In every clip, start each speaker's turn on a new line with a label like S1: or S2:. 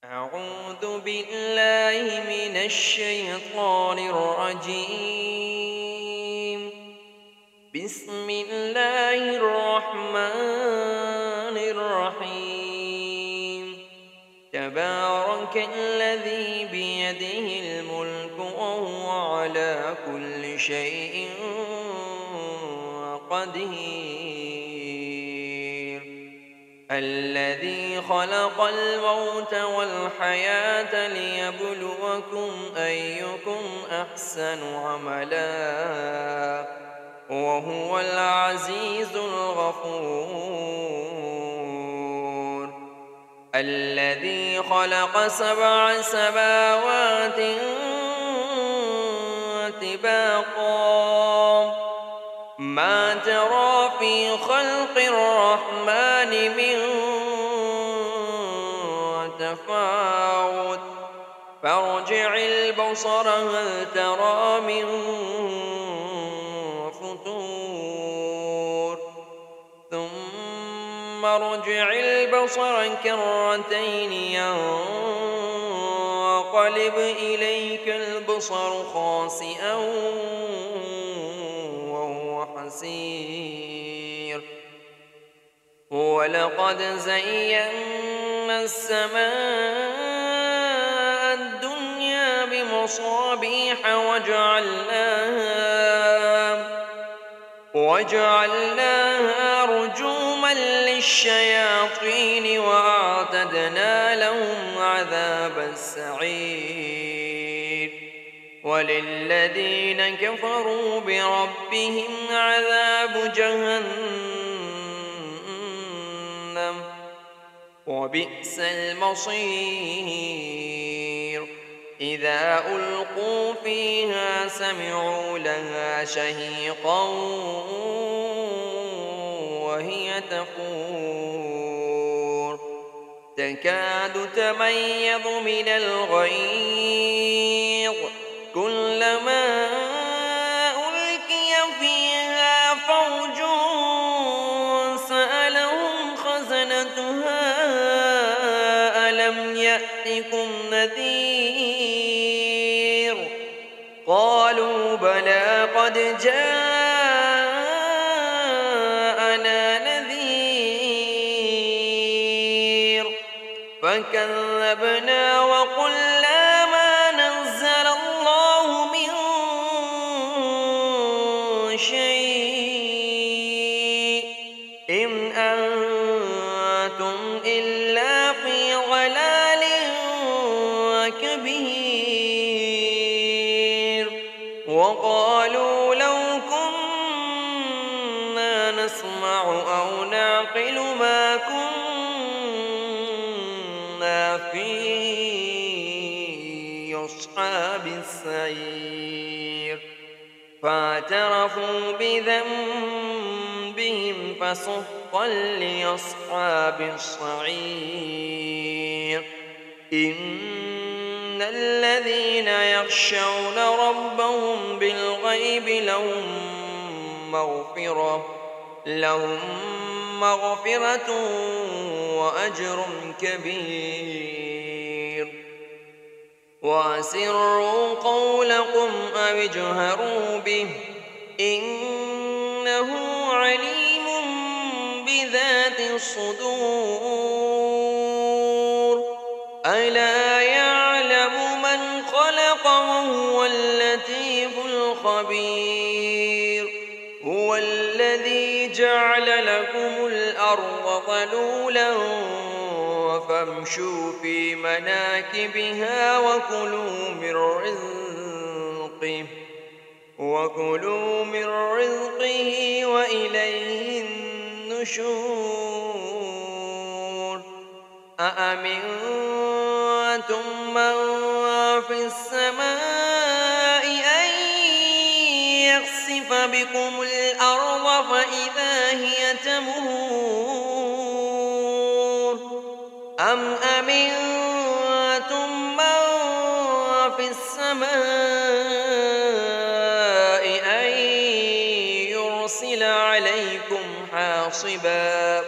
S1: أعوذ بالله من الشيطان الرجيم. بسم الله الرحمن الرحيم. تبارك الذي بيده الملك وهو على كل شيء قدير. الذي خلق الموت والحياة ليبلوكم أيكم أحسن عملا وهو العزيز الغفور. الذي خلق 7 سماوات طباقا ما ترى في خلق الرحمن من تفاوت فارجع البصر هل ترى من فطور ثم ارجع البصر كرتين ينقلب إليك البصر خاسئا وهو حسير. ولقد زينا السماء الدنيا بمصابيح وجعلناها رجوما للشياطين وأعتدنا لهم عذاب السعير. وللذين كفروا بربهم عذاب جهنم وبئس المصير. إذا ألقوا فيها سمعوا لها شهيقا وهي تفور تكاد تميز من الغيظ كلما ألقي فيها فوج سألهم خزنتها ألم يأتكم نذير قالوا بلى قد جاءنا نذير فكذبنا وقلنا ما نزل الله من شيء إن أنتم إلا في ضلال كبير. وقالوا لو كنا نسمع أو نعقل ما كنا في أصحاب السعير فاعترفوا بذنبهم فسحقا لأصحاب السعير. إن الذين يخشون ربهم بالغيب لهم مغفرة وأجر كبير. وأسروا قولكم أو اجهروا به إنه عليم بذات الصدور. ألا يعلم من خلق وهو اللطيف الخبير. هو الذي جعل لكم الأرض ذلولا فامشوا في مناكبها وكلوا من رزقه وإليه النشور. أأمنتم من في السماء أن يخسف بكم الأرض فإذا هي تمور أم أمنتم من في السماء أن يرسل عليكم حاصبا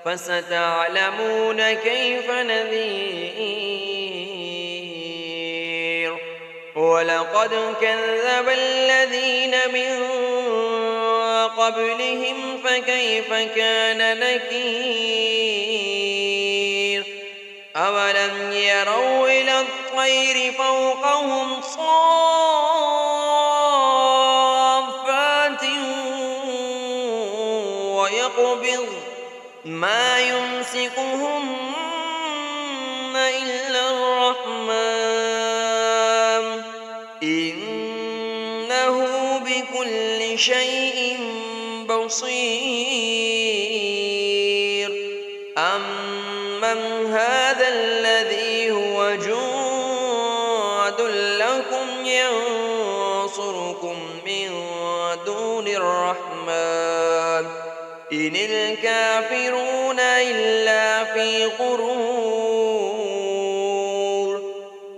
S1: فستعلمون كيف نذير ولقد كذب الذين من قبلهم فكيف كان نكير أولم يروا إلى الطير فوقهم صافات ويقبض ما يمسكهن إلا الرحمن إنه بكل شيء بصير أمن هذا الذي هو جند لكم ينصركم من دون الرحمن إن الكافرون إلا في غرور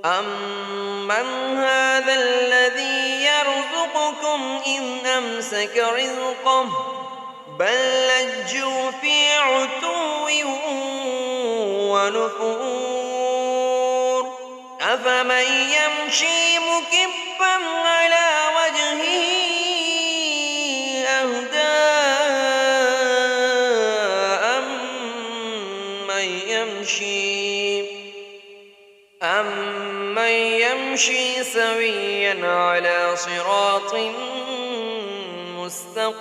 S1: أمن هذا الذي يرزقكم إن أمسك رزقه بل لجوا في عتو ونفور أفمن يمشي مكبا على وجهه أهدى أمن يمشي سويا على صراط مستقيم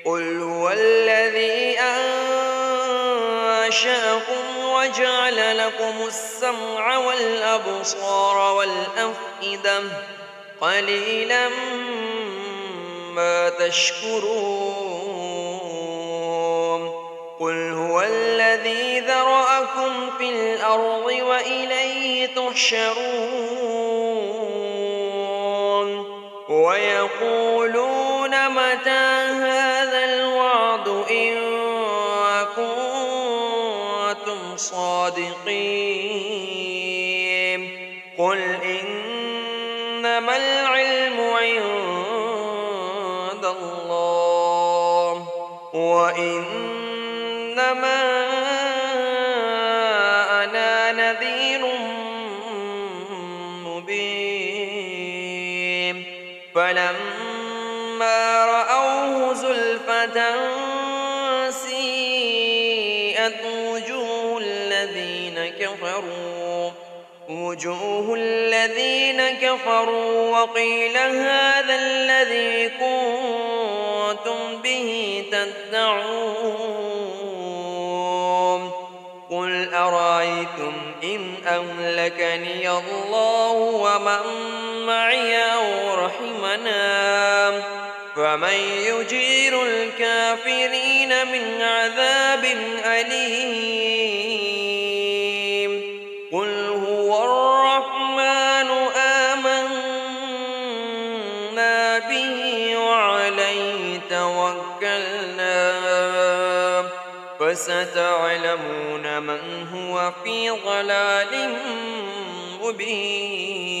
S1: قل هو الذي أنشأكم وجعل لكم السمع والأبصار والأفئدة قليلا ما تشكرون قل هو الذي ذرأكم في الأرض وإليه تحشرون ويقولون متى هذا الوعد إن كنتم صادقين قل إنما العلم عند الله وإنما أنا نذير مبين فلما رأوه زلفة سيئت وجوه الذين كفروا وقيل هذا الذي كنتم به تدعون قل أرأيتم إن أهلكني الله ومن معي أو رحمنا فمن يجير الكافرين من عذاب أليم قل هو الرحمن آمنا به وعليه توكلنا فستعلمون من هو في ضلال مبين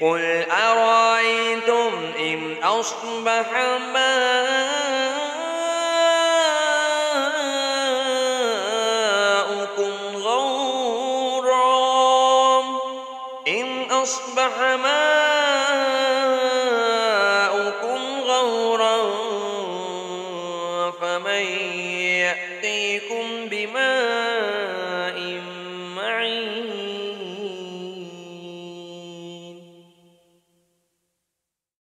S1: قل أرأيتم إن أصبح ماؤكم غورا فمن يأتيكم بماء